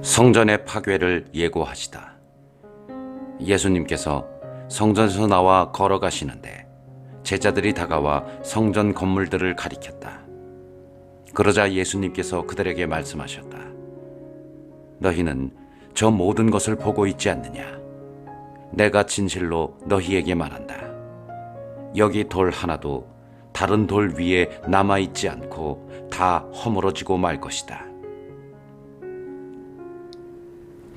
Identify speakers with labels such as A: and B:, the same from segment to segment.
A: 성전의 파괴를 예고하시다. 예수님께서 성전에서 나와 걸어가시는데 제자들이 다가와 성전 건물들을 가리켰다. 그러자 예수님께서 그들에게 말씀하셨다. 너희는 저 모든 것을 보고 있지 않느냐? 내가 진실로 너희에게 말한다. 여기 돌 하나도 다른 돌 위에 남아있지 않고 다 허물어지고 말 것이다.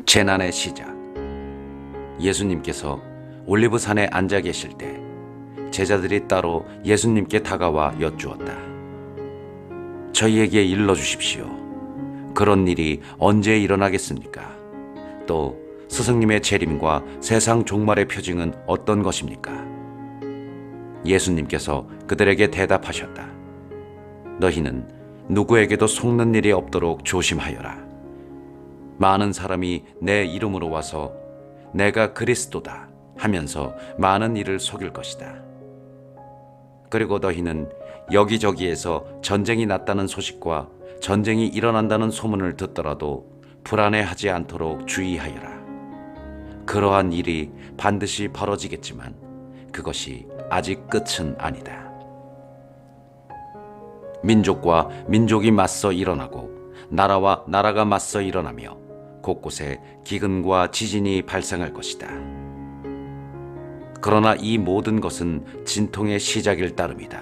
A: 재난의 시작. 예수님께서 올리브산에 앉아 계실 때 제자들이 따로 예수님께 다가와 여쭈었다. 저희에게 일러주십시오. 그런 일이 언제 일어나겠습니까? 또 스승님의 재림과 세상 종말의 표징은 어떤 것입니까? 예수님께서 그들에게 대답하셨다. 너희는 누구에게도 속는 일이 없도록 조심하여라. 많은 사람이 내 이름으로 와서 내가 그리스도다 하면서 많은 이를 속일 것이다. 그리고 너희는 여기저기에서 전쟁이 났다는 소식과 전쟁이 일어난다는 소문을 듣더라도 불안해하지 않도록 주의하여라. 그러한 일이 반드시 벌어지겠지만 그것이 아직 끝은 아니다. 민족과 민족이 맞서 일어나고 나라와 나라가 맞서 일어나며 곳곳에 기근과 지진이 발생할 것이다. 그러나 이 모든 것은 진통의 시작일 따름이다.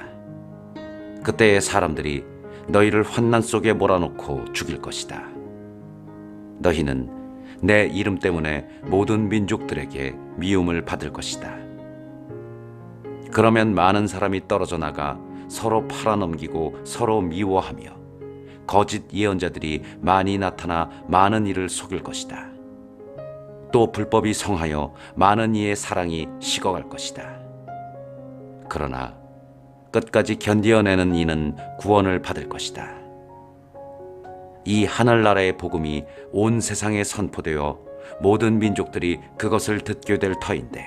A: 그때의 사람들이 너희를 환난 속에 몰아넣고 죽일 것이다. 너희는 내 이름 때문에 모든 민족들에게 미움을 받을 것이다. 그러면 많은 사람이 떨어져 나가 서로 팔아넘기고 서로 미워하며 거짓 예언자들이 많이 나타나 많은 이를 속일 것이다. 또 불법이 성하여 많은 이의 사랑이 식어갈 것이다. 그러나 끝까지 견디어내는 이는 구원을 받을 것이다. 이 하늘나라의 복음이 온 세상에 선포되어 모든 민족들이 그것을 듣게 될 터인데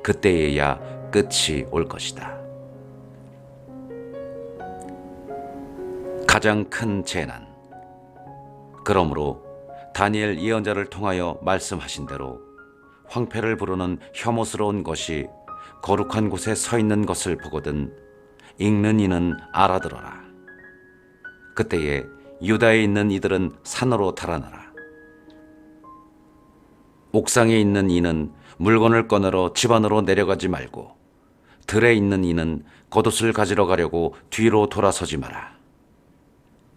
A: 그때에야 끝이 올 것이다. 가장 큰 재난. 그러므로 다니엘 예언자를 통하여 말씀하신 대로 황폐를 부르는 혐오스러운 것이 거룩한 곳에 서 있는 것을 보거든 읽는 이는 알아들어라. 그때에 유다에 있는 이들은 산으로 달아나라. 옥상에 있는 이는 물건을 꺼내러 집 안으로 내려가지 말고 들에 있는 이는 겉옷을 가지러 가려고 뒤로 돌아서지 마라.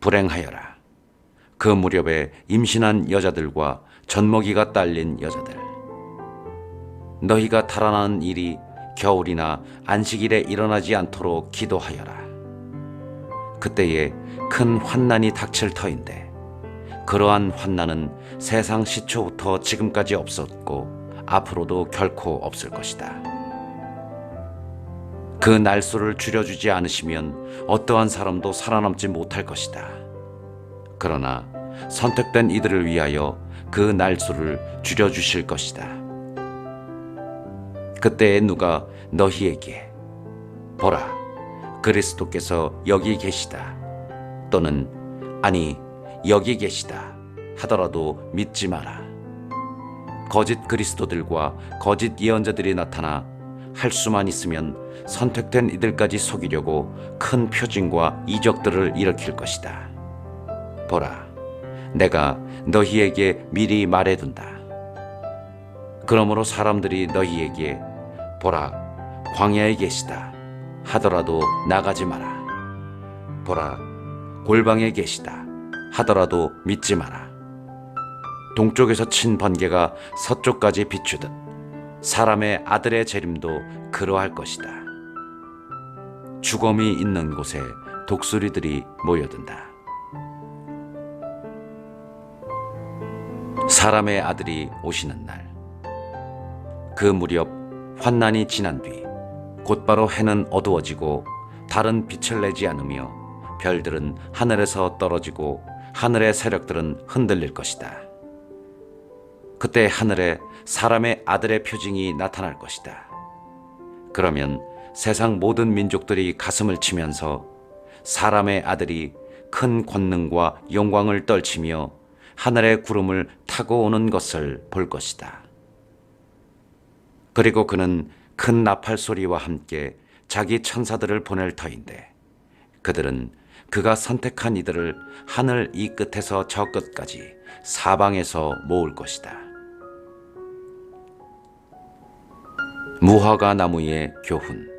A: 불행하여라. 그 무렵에 임신한 여자들과 젖먹이가 딸린 여자들. 너희가 달아나는 일이 겨울이나 안식일에 일어나지 않도록 기도하여라. 그때에 큰 환난이 닥칠 터인데 그러한 환난은 세상 시초부터 지금까지 없었고 앞으로도 결코 없을 것이다. 그 날수를 줄여주지 않으시면 어떠한 사람도 살아남지 못할 것이다. 그러나 선택된 이들을 위하여 그 날수를 줄여주실 것이다. 그때에 누가 너희에게 보라, 그리스도께서 여기 계시다 또는 아니 여기 계시다 하더라도 믿지 마라. 거짓 그리스도들과 거짓 예언자들이 나타나 할 수만 있으면 선택된 이들까지 속이려고 큰 표징과 이적들을 일으킬 것이다. 보라, 내가 너희에게 미리 말해둔다. 그러므로 사람들이 너희에게 보라, 광야에 계시다 하더라도 나가지 마라. 보라, 골방에 계시다 하더라도 믿지 마라. 동쪽에서 친 번개가 서쪽까지 비추듯 사람의 아들의 재림도 그러할 것이다. 죽음이 있는 곳에 독수리들이 모여든다. 사람의 아들이 오시는 날. 그 무렵 환난이 지난 뒤 곧바로 해는 어두워지고 달은 빛을 내지 않으며 별들은 하늘에서 떨어지고 하늘의 세력들은 흔들릴 것이다. 그때 하늘에 사람의 아들의 표징이 나타날 것이다. 그러면 세상 모든 민족들이 가슴을 치면서 사람의 아들이 큰 권능과 영광을 떨치며 하늘의 구름을 타고 오는 것을 볼 것이다. 그리고 그는 큰 나팔 소리와 함께 자기 천사들을 보낼 터인데 그들은 그가 선택한 이들을 하늘 이 끝에서 저 끝까지 사방에서 모을 것이다. 무화과 나무의 교훈.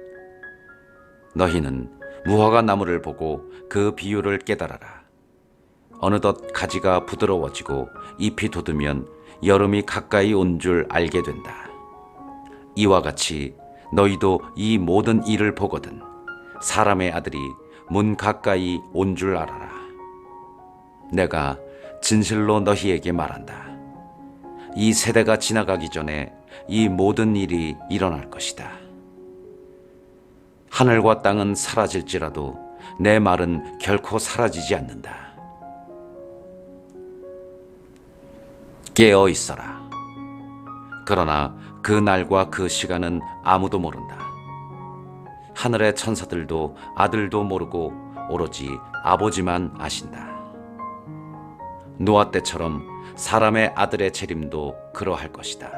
A: 너희는 무화과 나무를 보고 그 비유를 깨달아라. 어느덧 가지가 부드러워지고 잎이 돋으면 여름이 가까이 온 줄 알게 된다. 이와 같이 너희도 이 모든 일을 보거든 사람의 아들이 문 가까이 온 줄 알아라. 내가 진실로 너희에게 말한다. 이 세대가 지나가기 전에 이 모든 일이 일어날 것이다. 하늘과 땅은 사라질지라도 내 말은 결코 사라지지 않는다. 깨어 있어라. 그러나 그 날과 그 시간은 아무도 모른다. 하늘의 천사들도 아들도 모르고 오로지 아버지만 아신다. 노아 때처럼 사람의 아들의 재림도 그러할 것이다.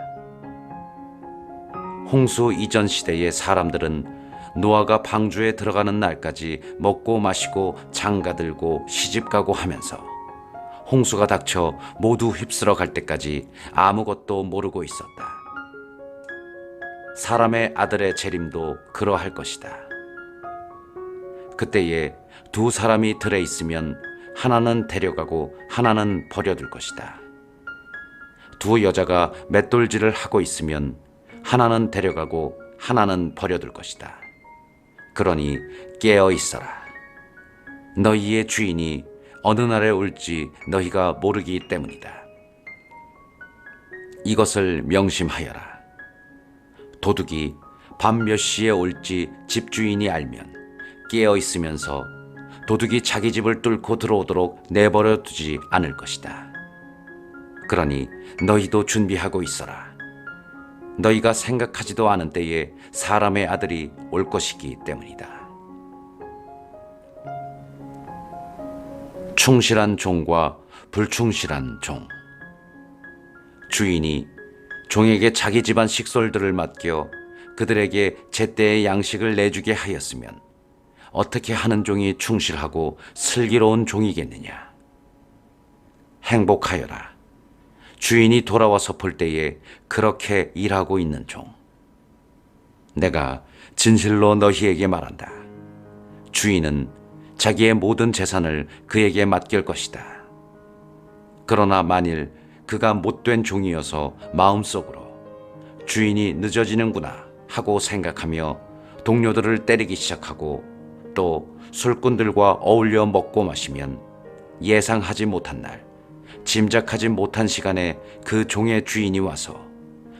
A: 홍수 이전 시대의 사람들은 노아가 방주에 들어가는 날까지 먹고 마시고 장가들고 시집가고 하면서 홍수가 닥쳐 모두 휩쓸어 갈 때까지 아무것도 모르고 있었다. 사람의 아들의 재림도 그러할 것이다. 그때에 두 사람이 들에 있으면 하나는 데려가고 하나는 버려둘 것이다. 두 여자가 맷돌질을 하고 있으면 하나는 데려가고 하나는 버려둘 것이다. 그러니 깨어 있어라. 너희의 주인이 어느 날에 올지 너희가 모르기 때문이다. 이것을 명심하여라. 도둑이 밤 몇 시에 올지 집주인이 알면 깨어 있으면서 도둑이 자기 집을 뚫고 들어오도록 내버려 두지 않을 것이다. 그러니 너희도 준비하고 있어라. 너희가 생각하지도 않은 때에 사람의 아들이 올 것이기 때문이다. 충실한 종과 불충실한 종. 주인이 종에게 자기 집안 식솔들을 맡겨 그들에게 제때의 양식을 내주게 하였으면 어떻게 하는 종이 충실하고 슬기로운 종이겠느냐. 행복하여라. 주인이 돌아와서 볼 때에 그렇게 일하고 있는 종. 내가 진실로 너희에게 말한다. 주인은 자기의 모든 재산을 그에게 맡길 것이다. 그러나 만일 그가 못된 종이어서 마음속으로 주인이 늦어지는구나 하고 생각하며 동료들을 때리기 시작하고 또 술꾼들과 어울려 먹고 마시면 예상하지 못한 날, 짐작하지 못한 시간에 그 종의 주인이 와서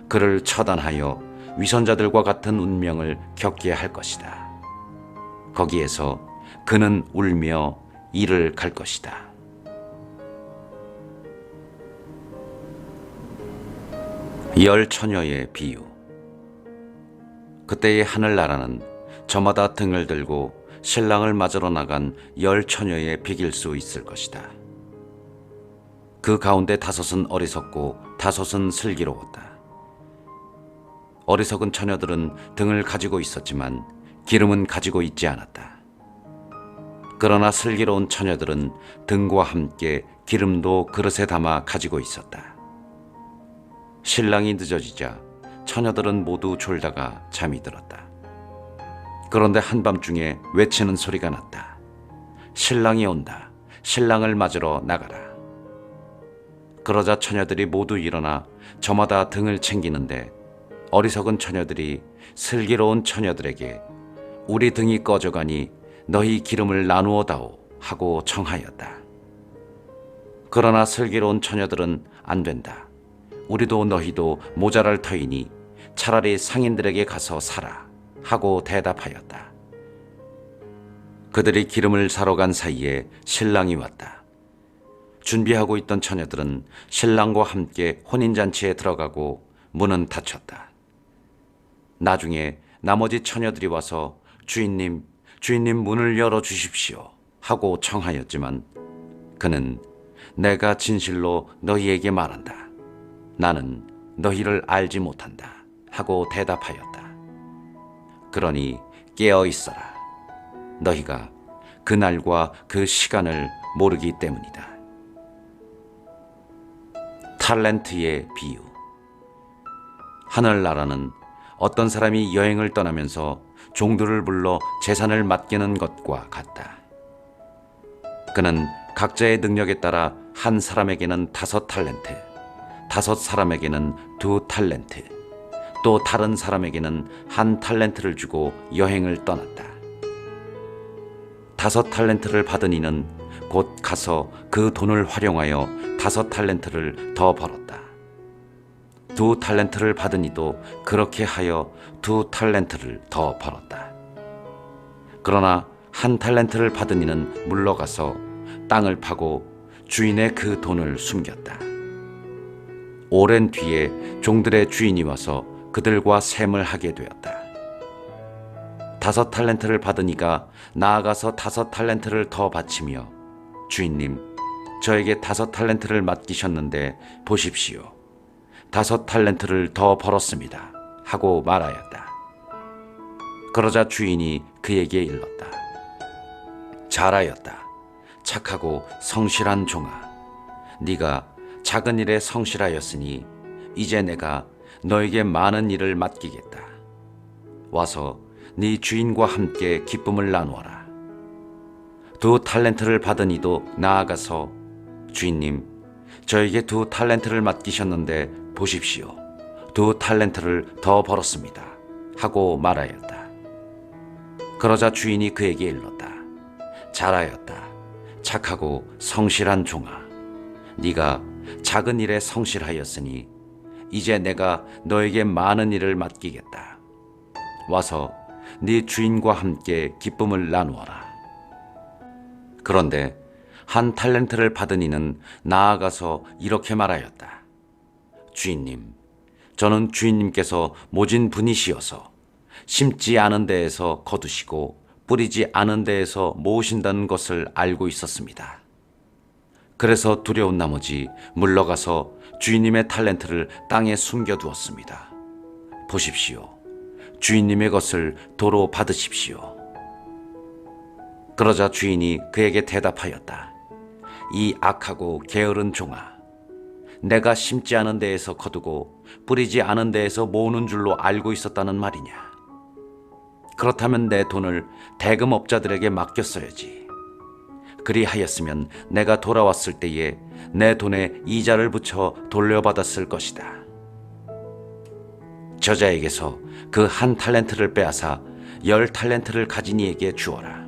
A: 그를 처단하여 위선자들과 같은 운명을 겪게 할 것이다. 거기에서 그는 울며 이를 갈 것이다. 열 처녀의 비유. 그때의 하늘나라는 저마다 등을 들고 신랑을 맞으러 나간 열 처녀에 비길 수 있을 것이다. 그 가운데 다섯은 어리석고 다섯은 슬기로웠다. 어리석은 처녀들은 등을 가지고 있었지만 기름은 가지고 있지 않았다. 그러나 슬기로운 처녀들은 등과 함께 기름도 그릇에 담아 가지고 있었다. 신랑이 늦어지자 처녀들은 모두 졸다가 잠이 들었다. 그런데 한밤중에 외치는 소리가 났다. 신랑이 온다. 신랑을 맞으러 나가라. 그러자 처녀들이 모두 일어나 저마다 등을 챙기는데 어리석은 처녀들이 슬기로운 처녀들에게 우리 등이 꺼져가니 너희 기름을 나누어 다오 하고 청하였다. 그러나 슬기로운 처녀들은 안 된다. 우리도 너희도 모자랄 터이니 차라리 상인들에게 가서 사라 하고 대답하였다. 그들이 기름을 사러 간 사이에 신랑이 왔다. 준비하고 있던 처녀들은 신랑과 함께 혼인잔치에 들어가고 문은 닫혔다. 나중에 나머지 처녀들이 와서 주인님 문을 열어주십시오 하고 청하였지만 그는 내가 진실로 너희에게 말한다. 나는 너희를 알지 못한다. 하고 대답하였다. 그러니 깨어 있어라. 너희가 그날과 그 시간을 모르기 때문이다. 탈렌트의 비유. 하늘나라는 어떤 사람이 여행을 떠나면서 종들을 불러 재산을 맡기는 것과 같다. 그는 각자의 능력에 따라 한 사람에게는 5달란트, 5사람에게는 2달란트, 또 다른 사람에게는 1달란트를 주고 여행을 떠났다. 5달란트를 받은 이는 곧 가서 그 돈을 활용하여 5달란트를 더 벌었다. 2달란트를 받은 이도 그렇게 하여 2달란트를 더 벌었다. 그러나 1달란트를 받은 이는 물러가서 땅을 파고 주인의 그 돈을 숨겼다. 오랜 뒤에 종들의 주인이 와서 그들과 셈을 하게 되었다. 5달란트를 받은 이가 나아가서 5달란트를 더 바치며 주인님, 저에게 5달란트를 맡기셨는데 보십시오. 5달란트를 더 벌었습니다. 하고 말하였다. 그러자 주인이 그에게 일렀다. 잘하였다. 착하고 성실한 종아. 네가 작은 일에 성실하였으니 이제 내가 너에게 많은 일을 맡기겠다. 와서 네 주인과 함께 기쁨을 나누어라. 2달란트를 받은 이도 나아가서 주인님, 저에게 2달란트를 맡기셨는데 보십시오. 2달란트를 더 벌었습니다. 하고 말하였다. 그러자 주인이 그에게 일렀다. 잘하였다. 착하고 성실한 종아. 네가 작은 일에 성실하였으니 이제 내가 너에게 많은 일을 맡기겠다. 와서 네 주인과 함께 기쁨을 나누어라. 그런데 1달란트를 받은 이는 나아가서 이렇게 말하였다. 주인님, 저는 주인님께서 모진 분이시어서 심지 않은 데에서 거두시고 뿌리지 않은 데에서 모으신다는 것을 알고 있었습니다. 그래서 두려운 나머지 물러가서 주인님의 달란트를 땅에 숨겨두었습니다. 보십시오. 주인님의 것을 도로 받으십시오. 그러자 주인이 그에게 대답하였다. 이 악하고 게으른 종아. 내가 심지 않은 데에서 거두고 뿌리지 않은 데에서 모으는 줄로 알고 있었다는 말이냐. 그렇다면 내 돈을 대금업자들에게 맡겼어야지. 그리하였으면 내가 돌아왔을 때에 내 돈에 이자를 붙여 돌려받았을 것이다. 저자에게서 그 1달란트를 빼앗아 10달란트를 가진 이에게 주어라.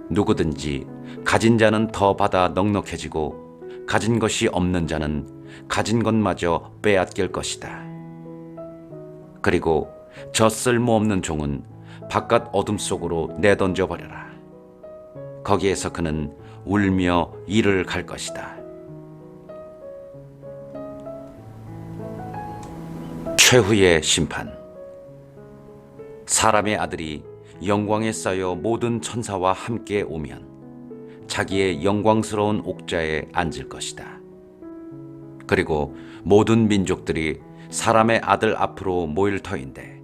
A: 누구든지 가진 자는 더 받아 넉넉해지고 가진 것이 없는 자는 가진 것마저 빼앗길 것이다. 그리고 저 쓸모없는 종은 바깥 어둠 속으로 내던져 버려라. 거기에서 그는 울며 이를 갈 것이다. 최후의 심판. 사람의 아들이 영광에 쌓여 모든 천사와 함께 오면 자기의 영광스러운 옥좌에 앉을 것이다. 그리고 모든 민족들이 사람의 아들 앞으로 모일 터인데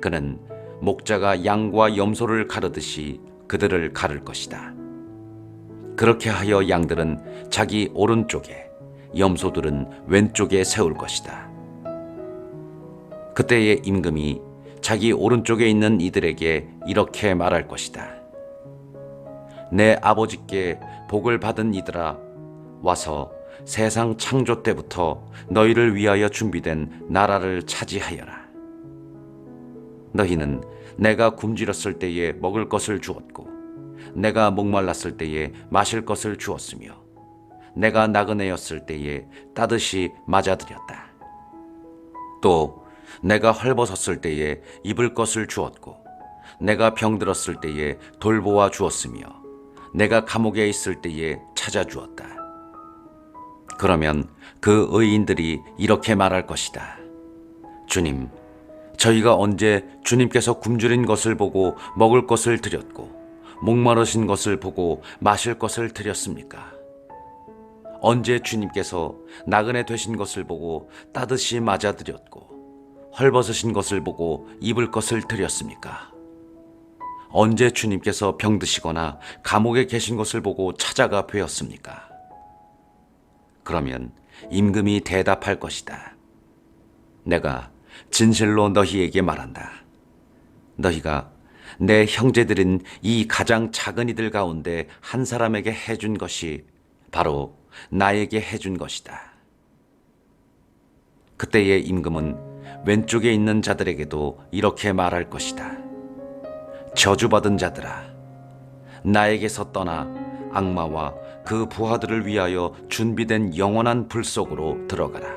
A: 그는 목자가 양과 염소를 가르듯이 그들을 가를 것이다. 그렇게 하여 양들은 자기 오른쪽에, 염소들은 왼쪽에 세울 것이다. 그때의 임금이 자기 오른쪽에 있는 이들에게 이렇게 말할 것이다. 내 아버지께 복을 받은 이들아, 와서 세상 창조 때부터 너희를 위하여 준비된 나라를 차지하여라. 너희는 내가 굶주렸을 때에 먹을 것을 주었고 내가 목말랐을 때에 마실 것을 주었으며 내가 나그네였을 때에 따뜻이 맞아들였다. 또 내가 헐벗었을 때에 입을 것을 주었고 내가 병들었을 때에 돌보아 주었으며 내가 감옥에 있을 때에 찾아주었다. 그러면 그 의인들이 이렇게 말할 것이다. 주님, 저희가 언제 주님께서 굶주린 것을 보고 먹을 것을 드렸고 목마르신 것을 보고 마실 것을 드렸습니까? 언제 주님께서 나그네 되신 것을 보고 따듯이 맞아드렸고 헐벗으신 것을 보고 입을 것을 드렸습니까? 언제 주님께서 병드시거나 감옥에 계신 것을 보고 찾아가 뵈었습니까? 그러면 임금이 대답할 것이다. 내가 진실로 너희에게 말한다. 너희가 내 형제들인 이 가장 작은 이들 가운데 한 사람에게 해준 것이 바로 나에게 해준 것이다. 그때의 임금은 왼쪽에 있는 자들에게도 이렇게 말할 것이다. 저주받은 자들아, 나에게서 떠나 악마와 그 부하들을 위하여 준비된 영원한 불 속으로 들어가라.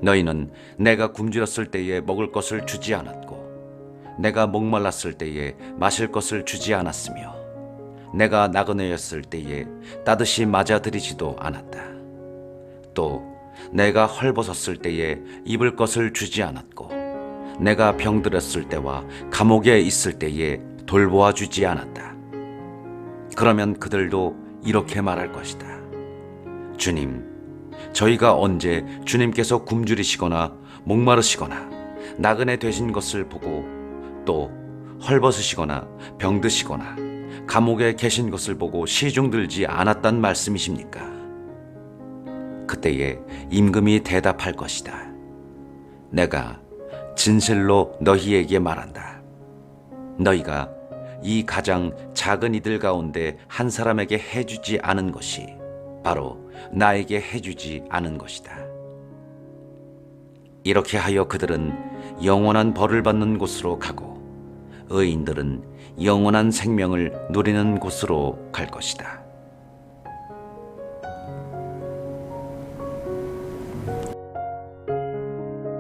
A: 너희는 내가 굶주렸을 때에 먹을 것을 주지 않았고 내가 목말랐을 때에 마실 것을 주지 않았으며 내가 나그네였을 때에 따뜻이 맞아들이지도 않았다. 또 내가 헐벗었을 때에 입을 것을 주지 않았고 내가 병들었을 때와 감옥에 있을 때에 돌보아 주지 않았다. 그러면 그들도 이렇게 말할 것이다. 주님, 저희가 언제 주님께서 굶주리시거나 목마르시거나 나그네 되신 것을 보고 또 헐벗으시거나 병드시거나 감옥에 계신 것을 보고 시중들지 않았단 말씀이십니까? 그때에 임금이 대답할 것이다. 내가 진실로 너희에게 말한다. 너희가 이 가장 작은 이들 가운데 한 사람에게 해주지 않은 것이 바로 나에게 해주지 않은 것이다. 이렇게 하여 그들은 영원한 벌을 받는 곳으로 가고 의인들은 영원한 생명을 누리는 곳으로 갈 것이다.